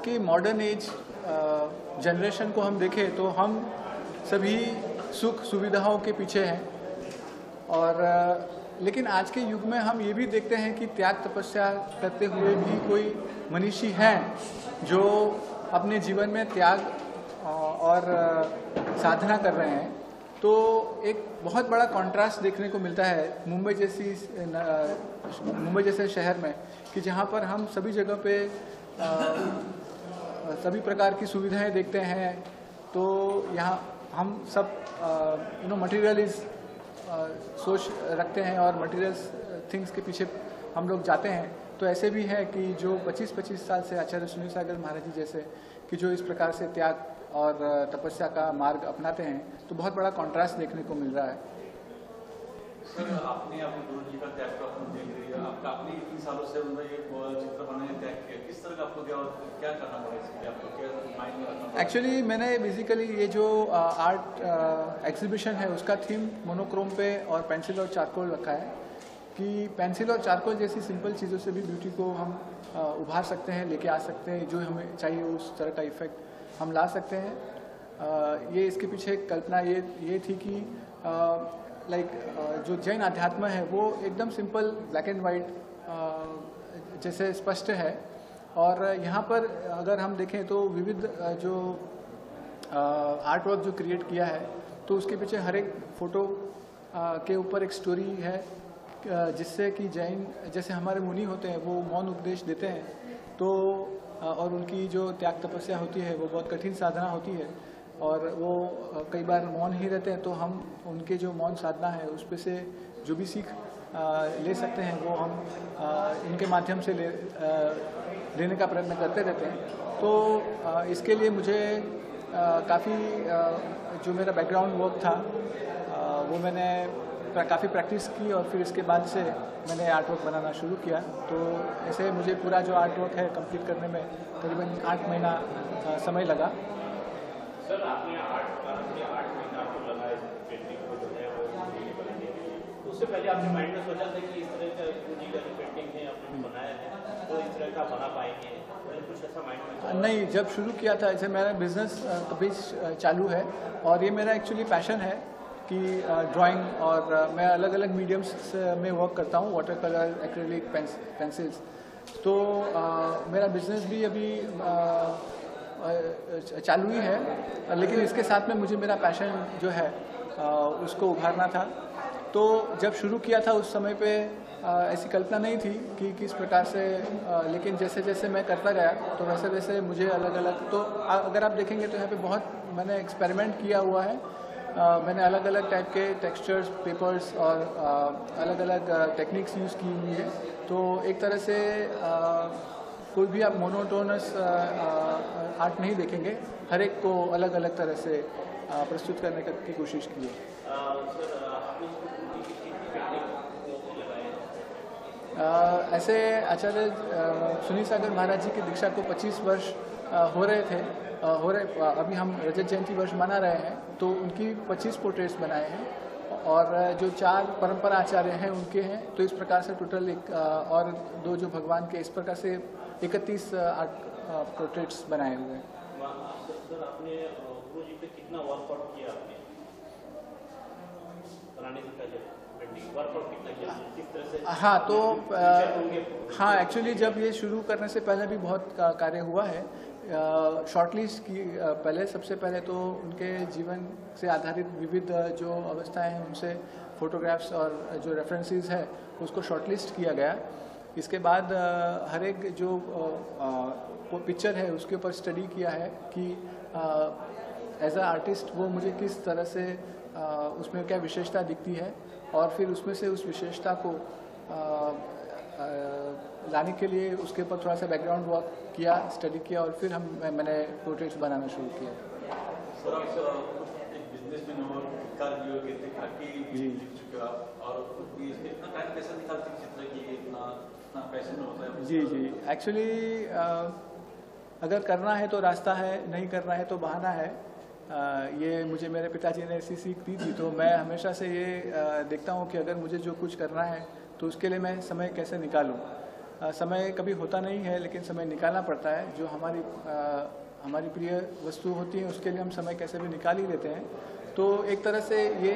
के modern age generation को हम देखें तो हम सभी सुख सुविधाओं के पीछे हैं और लेकिन आज के युग में हम ये भी देखते हैं कि त्याग तपस्या करते हुए भी कोई मनीषी हैं जो अपने जीवन में त्याग और साधना कर रहे हैं। तो एक बहुत बड़ा कंट्रास्ट देखने को मिलता है मुंबई जैसे शहर में कि जहाँ पर हम सभी जगह पे सभी प्रकार की सुविधाएं देखते हैं। तो यहाँ हम सब मटेरियलिस्ट सोच रखते हैं और मटेरियल्स थिंग्स के पीछे हम लोग जाते हैं। तो ऐसे भी है कि जो 25-25 साल से आचार्य सुनील सागर महाराज जी जैसे कि जो इस प्रकार से त्याग और तपस्या का मार्ग अपनाते हैं, तो बहुत बड़ा कंट्रास्ट देखने को मिल रहा है। सर, आपने अपने गुरु जी का त्याग का देख रही है, आपने इतने सालों से उनका ये चित्र बनाने त्याग किया, किस तरह का आपको क्या और क्या करना पड़ा इसके लिए, आपको क्या माइंड में रखना पड़ा? एक्चुअली मैंने बेसिकली ये जो आर्ट एग्जीबिशन है उसका थीम मोनोक्रोम पे और पेंसिल और चारकोल रखा है कि पेंसिल और चारकोल जैसी सिंपल चीज़ों से भी ब्यूटी को हम उभार सकते हैं, लेके आ सकते हैं, जो हमें चाहिए उस तरह का इफेक्ट हम ला सकते हैं। ये इसके पीछे कल्पना ये थी कि जो जैन अध्यात्म है वो एकदम सिंपल ब्लैक एंड वाइट जैसे स्पष्ट है और यहाँ पर अगर हम देखें तो विविध जो आर्ट वर्क जो क्रिएट किया है तो उसके पीछे हर एक फोटो के ऊपर एक स्टोरी है जिससे कि जैन जैसे हमारे मुनि होते हैं वो मौन उपदेश देते हैं। तो और उनकी जो त्याग तपस्या होती है वो बहुत कठिन साधना होती है और वो कई बार मौन ही रहते हैं। तो हम उनके जो मौन साधना है उस पे से जो भी सीख ले सकते हैं वो हम इनके माध्यम से लेने का प्रयत्न करते रहते हैं। तो इसके लिए मुझे काफ़ी जो मेरा बैकग्राउंड वर्क था वो मैंने काफ़ी प्रैक्टिस की और फिर इसके बाद से मैंने आर्ट वर्क बनाना शुरू किया। तो ऐसे मुझे पूरा जो आर्ट वर्क है कंप्लीट करने में करीबन 8 महीना समय लगा। सर, आपने 8 महीना आपको लगा इस पेंटिंग को जो है वो बनाने के लिए, उससे पहले आपने माइंड में सोचा था कि इस तरह का जी का जो पेंटिंग है आपने बनाया है तो इस तरह का बना पाएंगे, कुछ ऐसा माइंड में? नहीं, जब शुरू किया था ऐसे मेरा बिजनेस अभी चालू है और ये मेरा एक्चुअली पैशन है कि ड्राइंग और मैं अलग अलग मीडियम्स में वर्क करता हूँ, वाटर कलर, एक्रेलिक, पेंसिल्स। तो मेरा बिजनेस भी अभी चालू ही है, लेकिन इसके साथ में मुझे मेरा पैशन जो है उसको उभारना था। तो जब शुरू किया था उस समय पे ऐसी कल्पना नहीं थी कि किस प्रकार से, लेकिन जैसे जैसे मैं करता गया तो वैसे वैसे मुझे अलग अलग, तो अगर आप देखेंगे तो यहाँ पे बहुत मैंने एक्सपेरिमेंट किया हुआ है। मैंने अलग अलग टाइप के टेक्सचर्स, पेपर्स और अलग अलग टेक्निक्स यूज़ की हुई है। तो एक तरह से कोई भी आप मोनोटोनस आर्ट नहीं देखेंगे, हर एक को अलग अलग तरह से प्रस्तुत करने की कोशिश की है। ऐसे आचार्य सुनील सागर महाराज जी की दीक्षा को 25 वर्ष हो रहे थे, अभी हम रजत जयंती वर्ष मना रहे हैं। तो उनकी 25 पोर्ट्रेट्स बनाए हैं और जो 4 परंपरा आचार्य हैं उनके हैं। तो इस प्रकार से टोटल एक और 2 जो भगवान के, इस प्रकार से 31 पोर्ट्रेट्स बनाए हुए हैं। सर, आपने गुरु जी पे कितना वर्कआउट किया आपने बनाने से पहले? वर्कआउट कितना किया, किस तरह से? हाँ, तो हाँ, एक्चुअली जब ये शुरू करने से पहले भी बहुत कार्य हुआ है। शॉर्टलिस्ट की पहले, सबसे पहले तो उनके जीवन से आधारित विविध जो अवस्थाएं हैं उनसे फोटोग्राफ्स और जो रेफरेंसेस है उसको शॉर्टलिस्ट किया गया। इसके बाद हर एक जो पिक्चर है उसके ऊपर स्टडी किया है कि एज अ आर्टिस्ट वो मुझे किस तरह से उसमें क्या विशेषता दिखती है और फिर उसमें से उस विशेषता को लाने के लिए उसके ऊपर थोड़ा सा बैकग्राउंड वर्क किया, स्टडी किया और फिर मैंने पोर्ट्रेट्स बनाना शुरू किया। सर, आप एक बिजनेसमैन हो और भी हो गए थे, जी चुके हो आप, और खुद भी इसमें इतना टाइम कैसे निकालते हैं चित्र की, इतना पैशन होता है? जी एक्चुअली अगर करना है तो रास्ता है, नहीं करना है तो बहाना है। ये मुझे मेरे पिताजी ने ऐसी सीख दी थी। तो मैं हमेशा से ये देखता हूँ कि अगर मुझे जो कुछ करना है तो उसके लिए मैं समय कैसे निकालूँ। समय कभी होता नहीं है, लेकिन समय निकालना पड़ता है। जो हमारी प्रिय वस्तु होती है उसके लिए हम समय कैसे भी निकाल ही लेते हैं। तो एक तरह से ये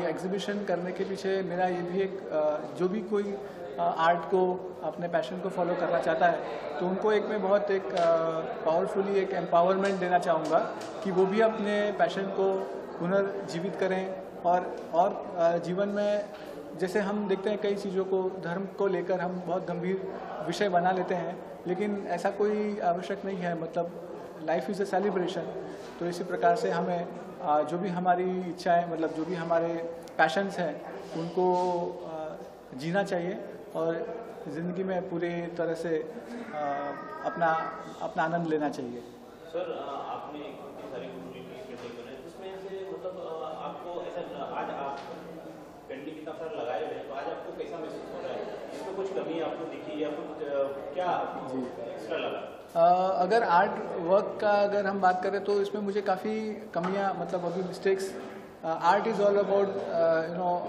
एग्जीबिशन करने के पीछे मेरा ये भी एक जो भी कोई आर्ट को अपने पैशन को फॉलो करना चाहता है तो उनको मैं बहुत एक पावरफुली एक एम्पावरमेंट देना चाहूँगा कि वो भी अपने पैशन को पुनर्जीवित करें और जीवन में जैसे हम देखते हैं कई चीज़ों को धर्म को लेकर हम बहुत गंभीर विषय बना लेते हैं, लेकिन ऐसा कोई आवश्यक नहीं है। मतलब लाइफ इज़ अ सेलिब्रेशन। तो इसी प्रकार से हमें जो भी हमारी इच्छाएं मतलब जो भी हमारे पैशंस हैं उनको जीना चाहिए और ज़िंदगी में पूरी तरह से अपना आनंद लेना चाहिए। सर आपने इतनी सारी पेंटिंग बनाई उसमें से मतलब आपको ऐसा आज आप पेंटिंग इतना सारा लगाए हुए हैं तो आज आपको कैसा महसूस हो रहा है? इसमें कुछ कमी आपको दिखी या कुछ क्या एक्स्ट्रा लगा? अगर आर्ट वर्क का अगर हम बात करें तो इसमें मुझे काफ़ी कमियां मतलब अभी mistakes. Art is all about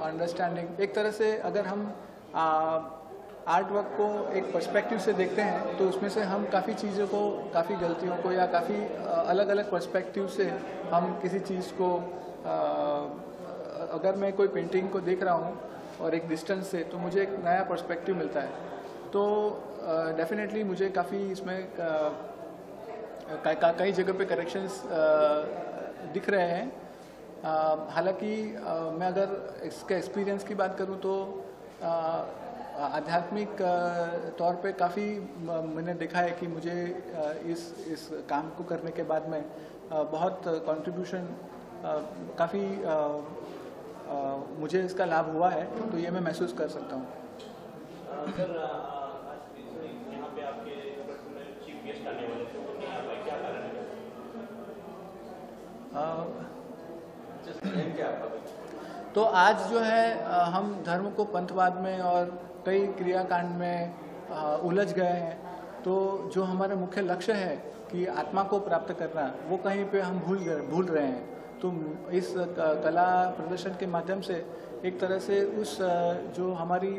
understanding. एक तरह से अगर हम आर्ट वर्क को एक पर्सपेक्टिव से देखते हैं तो उसमें से हम काफ़ी चीज़ों को, काफ़ी गलतियों को या काफ़ी अलग अलग पर्सपेक्टिव से हम किसी चीज़ को अगर मैं कोई पेंटिंग को देख रहा हूँ और एक डिस्टेंस से तो मुझे एक नया पर्सपेक्टिव मिलता है। तो डेफिनेटली मुझे काफ़ी इसमें कई जगह पे करेक्शंस दिख रहे हैं। हालांकि मैं अगर इसके एक्सपीरियंस की बात करूं तो आध्यात्मिक तौर पे काफ़ी मैंने देखा है कि मुझे इस काम को करने के बाद में बहुत कंट्रीब्यूशन काफ़ी मुझे इसका लाभ हुआ है, तो ये मैं महसूस कर सकता हूँ। सर यहाँ पे आपके चीफ गेस्ट आने वाले थे, वो नहीं आ पाए, क्या कारण है? तो आज जो है हम धर्म को पंथवाद में और कई क्रियाकांड में उलझ गए हैं। तो जो हमारा मुख्य लक्ष्य है कि आत्मा को प्राप्त करना, वो कहीं पे हम भूल रहे हैं। तो इस कला प्रदर्शन के माध्यम से एक तरह से उस जो हमारी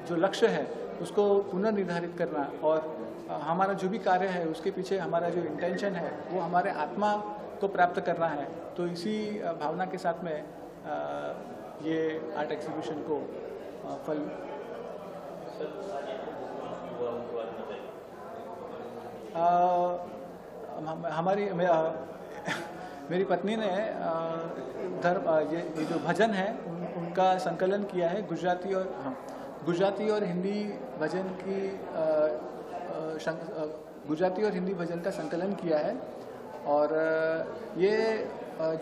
जो लक्ष्य है उसको पुनर्निर्धारित करना और हमारा जो भी कार्य है उसके पीछे हमारा जो इंटेंशन है वो हमारे आत्मा को प्राप्त करना है। तो इसी भावना के साथ में ये आर्ट एग्जीबिशन को फल। हमारी मेरी पत्नी ने ये जो भजन है उनका संकलन किया है। गुजराती और हिंदी भजन की गुजराती और हिंदी भजन का संकलन किया है। और ये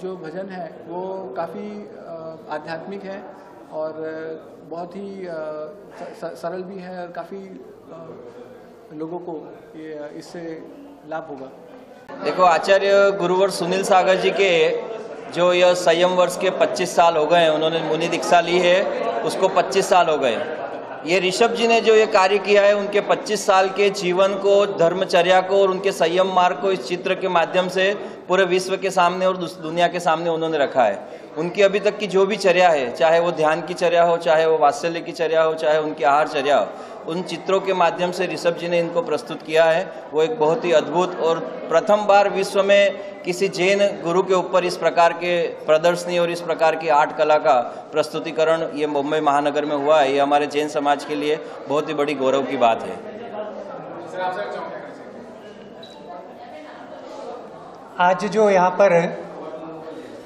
जो भजन है वो काफ़ी आध्यात्मिक है और बहुत ही सरल भी है और काफ़ी लोगों को ये इससे लाभ होगा। देखो, आचार्य गुरुवर सुनील सागर जी के जो यह संयम वर्ष के 25 साल हो गए हैं, उन्होंने मुनि दीक्षा ली है, उसको 25 साल हो गए। ये ऋषभ जी ने जो ये कार्य किया है, उनके 25 साल के जीवन को, धर्मचर्या को और उनके संयम मार्ग को इस चित्र के माध्यम से पूरे विश्व के सामने और दुनिया के सामने उन्होंने रखा है। उनकी अभी तक की जो भी चर्या है, चाहे वो ध्यान की चर्या हो, चाहे वो वात्सल्य की चर्या हो, चाहे उनकी आहार चर्या हो, उन चित्रों के माध्यम से ऋषभ जी ने इनको प्रस्तुत किया है। वो एक बहुत ही अद्भुत और प्रथम बार विश्व में किसी जैन गुरु के ऊपर इस प्रकार के प्रदर्शनी और इस प्रकार की आर्ट कला का प्रस्तुतिकरण ये मुंबई महानगर में हुआ है। ये हमारे जैन समाज के लिए बहुत ही बड़ी गौरव की बात है। आज जो यहाँ पर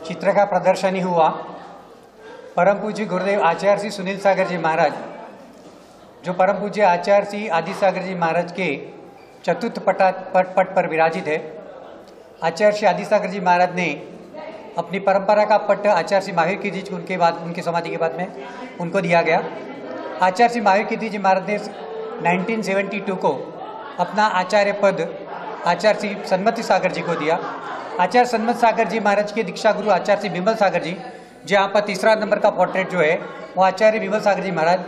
चित्र का प्रदर्शनी हुआ, परम पूज्य गुरुदेव आचार्य श्री सुनील सागर जी महाराज, जो परम पूज्य आचार्य श्री आदि सागर जी महाराज के चतुर्थ पट पर विराजित है। आचार्य श्री आदि सागर जी महाराज ने अपनी परंपरा का पट आचार्य श्री महावीर कीर्ति जी उनके समाधि के बाद में उनको दिया गया। आचार्य श्री महावीर कीर्ति जी महाराज ने 1972 को अपना आचार्य पद आचार्य श्री सन्मति सागर जी को दिया। आचार्य सन्मत सागर जी महाराज के दीक्षा गुरु आचार्य श्री विमल सागर जी, जहाँ पर तीसरा नंबर का पोर्ट्रेट जो है वो आचार्य विमल सागर जी महाराज,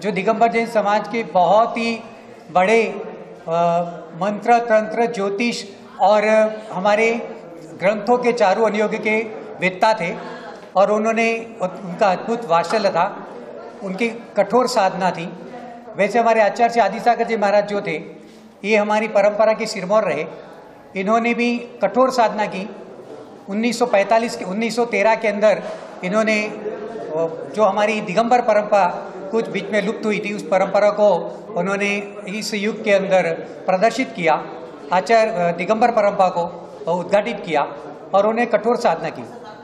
जो दिगंबर जैन समाज के बहुत ही बड़े मंत्र तंत्र ज्योतिष और हमारे ग्रंथों के चारों अनुयोग के वेत्ता थे। और उन्होंने, उनका अद्भुत वात्सल्य था, उनकी कठोर साधना थी। वैसे हमारे आचार्य श्री आदिसागर जी महाराज जो थे, ये हमारी परंपरा के सिरमौर रहे। इन्होंने भी कठोर साधना की। 1913 के अंदर इन्होंने जो हमारी दिगंबर परंपरा कुछ बीच में लुप्त हुई थी, उस परंपरा को उन्होंने इस युग के अंदर प्रदर्शित किया, आचार्य दिगंबर परंपरा को उद्घाटित किया और उन्हें कठोर साधना की।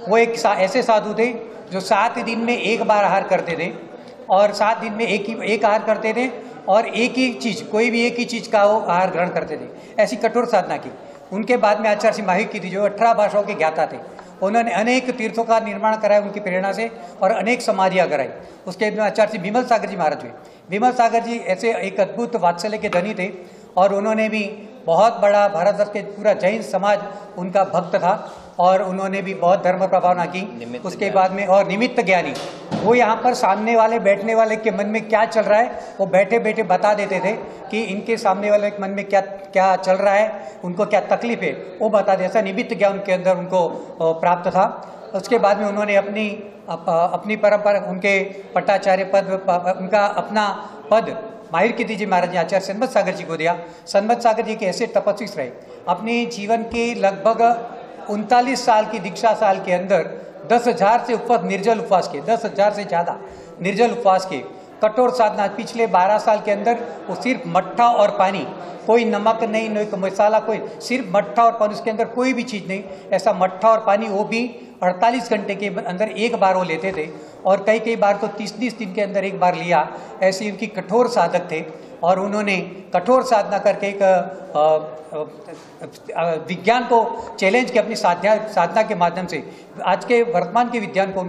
वो एक ऐसे साधु थे जो 7 दिन में एक बार आहार करते थे और 7 दिन में एक आहार करते थे और एक ही चीज़, कोई भी एक ही चीज़ का वो आहार ग्रहण करते थे। ऐसी कठोर साधना की। उनके बाद में आचार्य श्री माहिर की थी, जो 18 भाषाओं के ज्ञाता थे। उन्होंने अनेक तीर्थों का निर्माण कराया उनकी प्रेरणा से और अनेक समाधियाँ कराई। उसके बाद आचार्य श्री विमल सागर जी महाराज हुए। विमल सागर जी ऐसे एक अद्भुत वात्सल्य के धनी थे और उन्होंने भी बहुत बड़ा भारतवर्ष के पूरा जैन समाज उनका भक्त था और उन्होंने भी बहुत धर्म प्रभावना की। उसके बाद में और निमित्त ज्ञानी, वो यहाँ पर सामने वाले बैठने वाले के मन में क्या चल रहा है वो बैठे बैठे बता देते थे कि इनके सामने वाले के मन में क्या क्या चल रहा है, उनको क्या तकलीफ है, वो बता दे। ऐसा निमित्त ज्ञान उनके अंदर उनको प्राप्त था। उसके बाद में उन्होंने अपनी परंपरा, उनके पट्टाचार्य पद, उनका अपना पद माहिर कीर्ति जी महाराज ने आचार्य सन्मत सागर जी को दिया। सन्मत सागर जी के ऐसे तपस्वी रहे, अपने जीवन के लगभग 39 साल की दीक्षा साल के अंदर 10,000 से ऊपर निर्जल उपवास किए, 10,000 से ज़्यादा निर्जल उपवास किए, कठोर साधना। पिछले 12 साल के अंदर वो सिर्फ मट्ठा और पानी, कोई नमक नहीं, कोई मसाला, कोई सिर्फ मट्ठा और पानी, उसके अंदर कोई भी चीज़ नहीं। ऐसा मट्ठा और पानी वो भी 48 घंटे के अंदर एक बार वो लेते थे और कई बार तो 30 दिन के अंदर एक बार लिया। ऐसे उनकी कठोर साधक थे और उन्होंने कठोर साधना करके एक विज्ञान को चैलेंज किया अपनी साधना के माध्यम से। आज के वर्तमान के विज्ञान को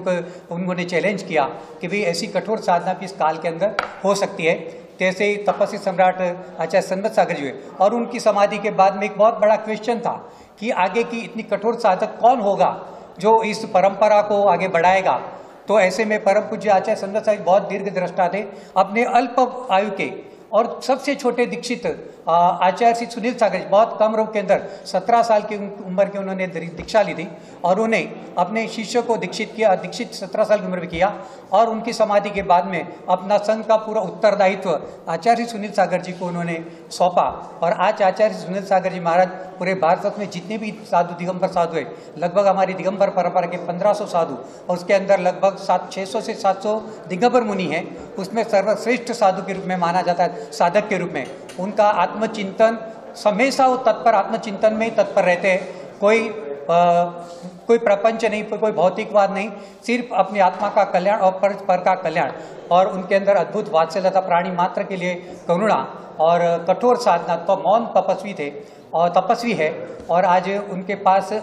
उन्होंने चैलेंज किया कि भाई ऐसी कठोर साधना भी इस काल के अंदर हो सकती है। जैसे ही तपस्वी सम्राट आचार्य सन्मत सागर जी हुए और उनकी समाधि के बाद में एक बहुत बड़ा क्वेश्चन था कि आगे की इतनी कठोर साधक कौन होगा जो इस परंपरा को आगे बढ़ाएगा। तो ऐसे में परम पूज्य आचार्य सन्मत सागर बहुत दीर्घ दृष्टा थे। अपने अल्प आयु के और सबसे छोटे दीक्षित आचार्य श्री सुनील सागर जी, बहुत कम उम्र के अंदर 17 साल की उम्र के उन्होंने दीक्षा ली थी और उन्हें अपने शिष्य को दीक्षित किया। दीक्षित 17 साल की उम्र में किया और उनकी समाधि के बाद में अपना संघ का पूरा उत्तरदायित्व आचार्य श्री सुनील सागर जी को उन्होंने सौंपा। और आज आचार्य श्री सुनील सागर जी महाराज पूरे भारत में जितने भी साधु दिगंबर साधु है, लगभग हमारी दिगंबर परंपरा के 1500 साधु और उसके अंदर लगभग 600 से 700 दिगंबर मुनि हैं, उसमें सर्वश्रेष्ठ साधु के रूप में माना जाता है, साधक के रूप में। उनका आत्मचिंतन हमेशा वो तत्पर, आत्मचिंतन में ही तत्पर रहते हैं। कोई प्रपंच नहीं, कोई भौतिकवाद नहीं, सिर्फ अपनी आत्मा का कल्याण और पर का कल्याण। और उनके अंदर अद्भुत वात्सल्य था, प्राणी मात्र के लिए करुणा और कठोर साधना। तो मौन तपस्वी थे और तपस्वी है। और आज उनके पास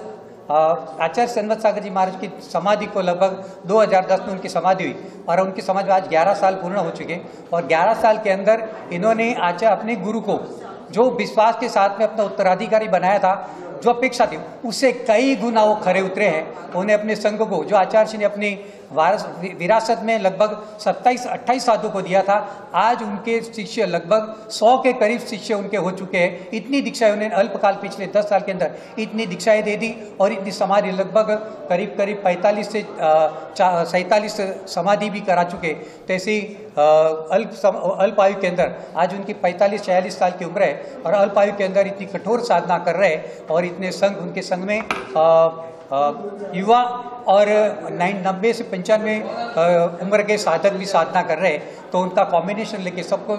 आचार्य सन्मत सागर जी महाराज की समाधि को लगभग 2010 में उनकी समाधि हुई और उनकी समाधि आज 11 साल पूर्ण हो चुके और 11 साल के अंदर इन्होंने आचार्य अपने गुरु को जो विश्वास के साथ में अपना उत्तराधिकारी बनाया था, जो अपेक्षा थी, उससे कई गुना वो खरे उतरे हैं। उन्हें अपने संघ को, जो आचार्य जी ने अपनी विरासत में लगभग 27-28 साधु को दिया था, आज उनके शिष्य लगभग 100 के करीब शिष्य उनके हो चुके हैं। इतनी दीक्षाएं उन्हें अल्पकाल पिछले 10 साल के अंदर इतनी दीक्षाएं दे दी और इतनी समाधि लगभग करीब 45 से 47 समाधि भी करा चुके। तो ऐसी अल्प आयु के अंदर आज उनकी 45-46 साल की उम्र है और अल्प आयु के अंदर इतनी कठोर साधना कर रहे हैं और इतने संघ, उनके संघ में युवा और 90 से 95 उम्र के साधक भी साधना कर रहे हैं। तो उनका कॉम्बिनेशन लेके सबको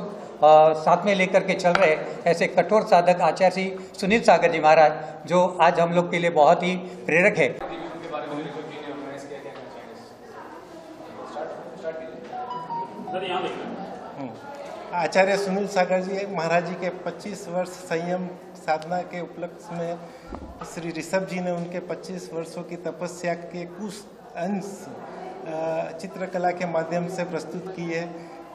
साथ में लेकर के चल रहे हैं। ऐसे कठोर साधक आचार्य श्री सुनील सागर जी महाराज, जो आज हम लोग के लिए बहुत ही प्रेरक है। आचार्य सुनील सागर जी महाराज जी के 25 वर्ष संयम साधना के उपलक्ष्य में श्री ऋषभ जी ने उनके 25 वर्षों की तपस्या के कुछ अंश चित्रकला के माध्यम से प्रस्तुत किए।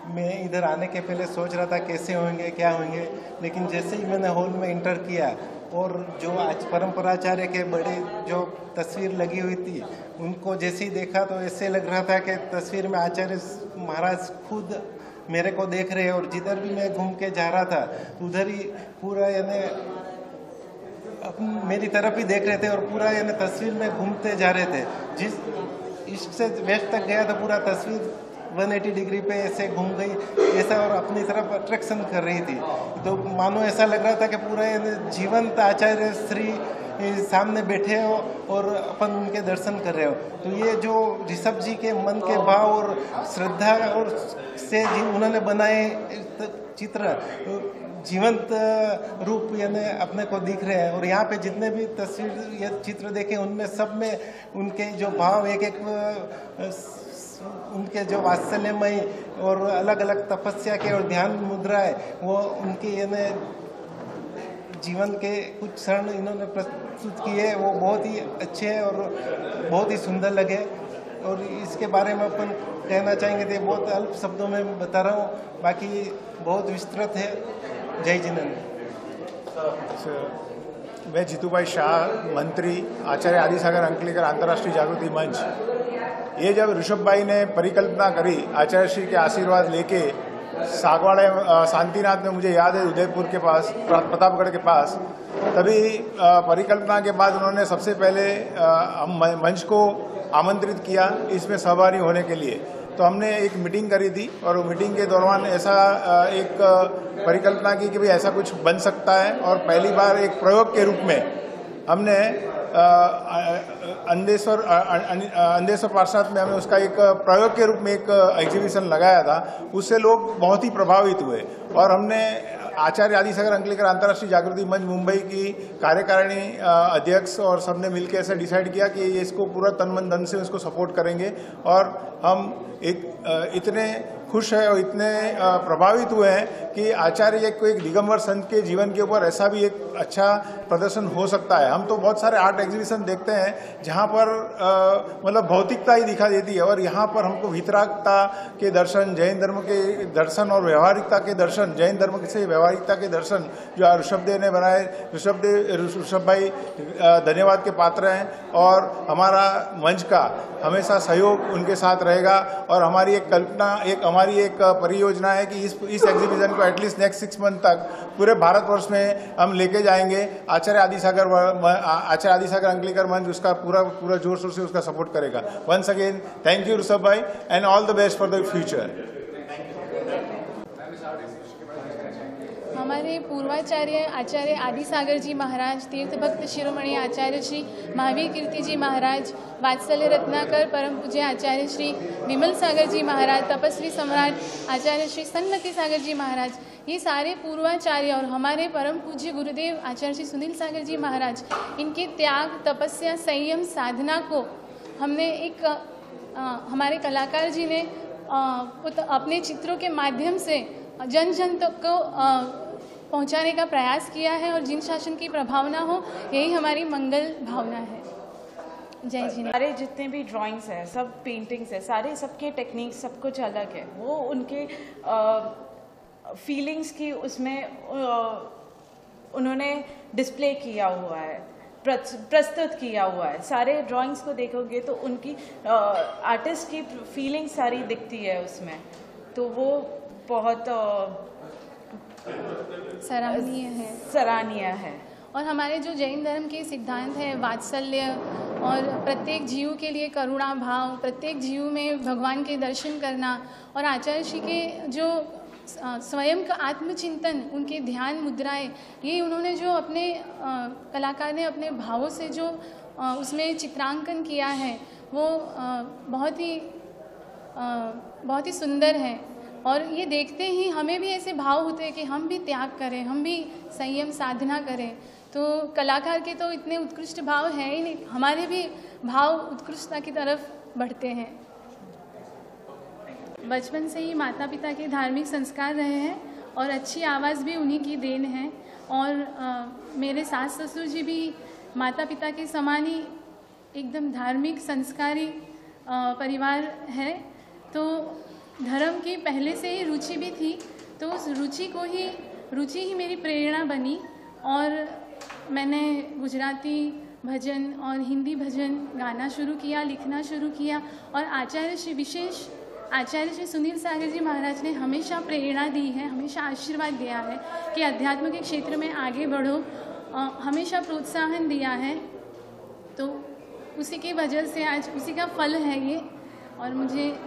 मैं इधर आने के पहले सोच रहा था कैसे होंगे, क्या होंगे, लेकिन जैसे ही मैंने हॉल में इंटर किया और जो आज परंपराचार्य के बड़े जो तस्वीर लगी हुई थी उनको जैसे ही देखा तो ऐसे लग रहा था कि तस्वीर में आचार्य महाराज खुद मेरे को देख रहे हैं। और जिधर भी मैं घूम के जा रहा था उधर ही पूरा यानी मेरी तरफ ही देख रहे थे और पूरा यानी तस्वीर में घूमते जा रहे थे। जिस ईस्ट से वेस्ट तक गया तो पूरा तस्वीर 180 डिग्री पे ऐसे घूम गई ऐसा और अपनी तरफ अट्रैक्शन कर रही थी। तो मानो ऐसा लग रहा था कि पूरा जीवंत आचार्य श्री सामने बैठे हो और अपन उनके दर्शन कर रहे हो। तो ये जो ऋषभ जी के मन के भाव और श्रद्धा और से उन्होंने बनाए चित्र जीवंत रूप यानी अपने को दिख रहे हैं। और यहाँ पे जितने भी तस्वीर या चित्र देखे उनमें सब में उनके जो भाव एक एक उनके जो वात्सल्यमय और अलग अलग तपस्या के और ध्यान मुद्राएं वो उनकी यानी जीवन के कुछ क्षण इन्होंने प्रस्तुत किए, वो बहुत ही अच्छे हैं और बहुत ही सुंदर लगे। और इसके बारे में अपन कहना चाहेंगे तो बहुत अल्प शब्दों में बता रहा हूँ, बाकी बहुत विस्तृत है। जय जिनेन्द्र। मैं जीतूभाई शाह, मंत्री, आचार्य आदिसागर अंकलेकर अंतर्राष्ट्रीय जागृति मंच। ये जब ऋषभ भाई ने परिकल्पना करी आचार्य श्री के आशीर्वाद लेके सागवाड़े शांतिनाथ में, मुझे याद है उदयपुर के पास, प्रतापगढ़ के पास, तभी परिकल्पना के बाद उन्होंने सबसे पहले मंच को आमंत्रित किया इसमें सहभागी होने के लिए। तो हमने एक मीटिंग करी थी और मीटिंग के दौरान ऐसा एक परिकल्पना की कि भाई ऐसा कुछ बन सकता है। और पहली बार एक प्रयोग के रूप में हमने अंदेश्वर पार्षद में हमने उसका एक प्रयोग के रूप में एक एग्जीबिशन लगाया था। उससे लोग बहुत ही प्रभावित हुए और हमने आचार्य आदिसागर अंकलेकर अंतर्राष्ट्रीय जागृति मंच मुंबई की कार्यकारिणी अध्यक्ष और सबने मिलकर ऐसा डिसाइड किया कि इसको पूरा तन मन धन से उसको सपोर्ट करेंगे। और हम एक इतने खुश है और इतने प्रभावित हुए हैं कि आचार्य को एक दिगंबर संत के जीवन के ऊपर ऐसा भी एक अच्छा प्रदर्शन हो सकता है। हम तो बहुत सारे आर्ट एग्जीबिशन देखते हैं जहाँ पर मतलब भौतिकता ही दिखा देती है, और यहाँ पर हमको वितरागता के दर्शन, जैन धर्म के दर्शन और व्यवहारिकता के दर्शन, जैन धर्म से व्यवहारिकता के दर्शन जो ऋषभदेव ने बनाए। ऋषभ भाई धन्यवाद के पात्र हैं और हमारा मंच का हमेशा सहयोग उनके साथ रहेगा। और हमारी एक कल्पना, हमारी एक परियोजना है कि इस एग्जीबिशन को एटलीस्ट नेक्स्ट 6 मंथ तक पूरे भारतवर्ष में हम लेके जाएंगे। आचार्य आदिसागर अंकलेकर मंच उसका पूरा जोर शोर से उसका सपोर्ट करेगा। Once again thank you Rishabh भाई and all the best for the future. हमारे पूर्वाचार्य आचार्य आदिसागर जी महाराज, तीर्थ भक्त शिरोमणि आचार्य श्री महावीर कीर्ति जी महाराज, वात्सल्य रत्नाकर परम पूज्य आचार्य श्री विमल सागर जी महाराज, तपस्वी सम्राट आचार्य श्री सन्मति सागर जी महाराज, ये सारे पूर्वाचार्य और हमारे परम पूज्य गुरुदेव आचार्य श्री सुनील सागर जी महाराज, इनके त्याग, तपस्या, संयम, साधना को हमने एक हमारे कलाकार जी ने अपने चित्रों के माध्यम से जन जन तक को पहुंचाने का प्रयास किया है। और जिन शासन की प्रभावना हो, यही हमारी मंगल भावना है। जय जी। सारे जितने भी ड्राइंग्स हैं, सब पेंटिंग्स हैं, सारे सबके टेक्निक्स सब कुछ अलग है। वो उनके फीलिंग्स की उसमें उन्होंने डिस्प्ले किया हुआ है, प्रस्तुत किया हुआ है। सारे ड्राइंग्स को देखोगे तो उनकी आर्टिस्ट की फीलिंग सारी दिखती है उसमें, तो वो बहुत सराहनीय है। और हमारे जो जैन धर्म के सिद्धांत हैं, वात्सल्य और प्रत्येक जीव के लिए करुणा भाव, प्रत्येक जीव में भगवान के दर्शन करना, और आचार्य श्री के जो स्वयं का आत्मचिंतन, उनके ध्यान मुद्राएं, ये उन्होंने जो अपने कलाकार ने अपने भावों से जो उसमें चित्रांकन किया है, वो बहुत ही सुंदर है। और ये देखते ही हमें भी ऐसे भाव होते हैं कि हम भी त्याग करें, हम भी संयम साधना करें। तो कलाकार के तो इतने उत्कृष्ट भाव हैं ही नहीं, हमारे भी भाव उत्कृष्टता की तरफ बढ़ते हैं। बचपन से ही माता पिता के धार्मिक संस्कार रहे हैं और अच्छी आवाज़ भी उन्हीं की देन है। और मेरे सास ससुर जी भी माता पिता के समान ही एकदम धार्मिक संस्कारी परिवार है। तो धर्म की पहले से ही रुचि भी थी, तो उस रुचि ही मेरी प्रेरणा बनी। और मैंने गुजराती भजन और हिंदी भजन गाना शुरू किया, लिखना शुरू किया। और आचार्य श्री सुनील सागर जी महाराज ने हमेशा प्रेरणा दी है, हमेशा आशीर्वाद दिया है कि अध्यात्म के क्षेत्र में आगे बढ़ो, हमेशा प्रोत्साहन दिया है। तो उसी की वजह से आज उसी का फल है ये। और मुझे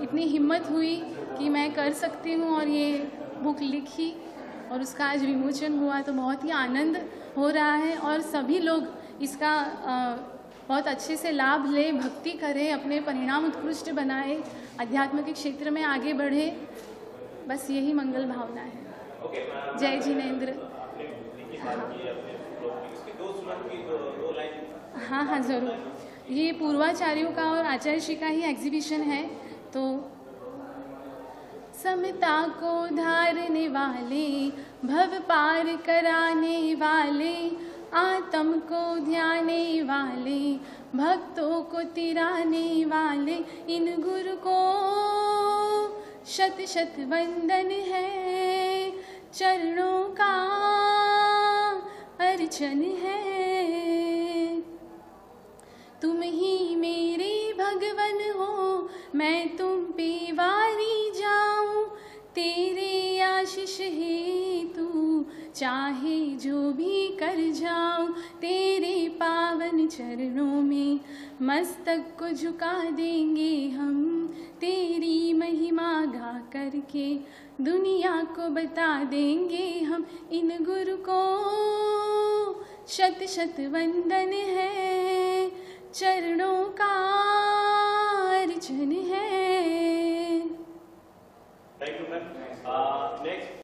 इतनी हिम्मत हुई कि मैं कर सकती हूँ और ये बुक लिखी और उसका आज विमोचन हुआ, तो बहुत ही आनंद हो रहा है और सभी लोग इसका बहुत अच्छे से लाभ ले, भक्ति करें, अपने परिणाम उत्कृष्ट बनाए, अध्यात्म के क्षेत्र में आगे बढ़े, बस यही मंगल भावना है। जय जिनेंद्र। हाँ हाँ ज़रूर। ये पूर्वाचार्यों का और आचार्य श्री का ही एग्जीबिशन है। तो समता को धारने वाले, भव पार कराने वाले, आत्म को ध्याने वाले, भक्तों को तिराने वाले, इन गुरु को शत शत वंदन है, चरणों का अर्चन है। तुम ही मेरे भगवन हो, मैं तुम पे वारी जाऊं, तेरे आशीष हेतु चाहे जो भी कर जाऊं, तेरे पावन चरणों में मस्तक को झुका देंगे हम, तेरी महिमा गा करके दुनिया को बता देंगे हम, इन गुरु को शत शत वंदन है, चरणों का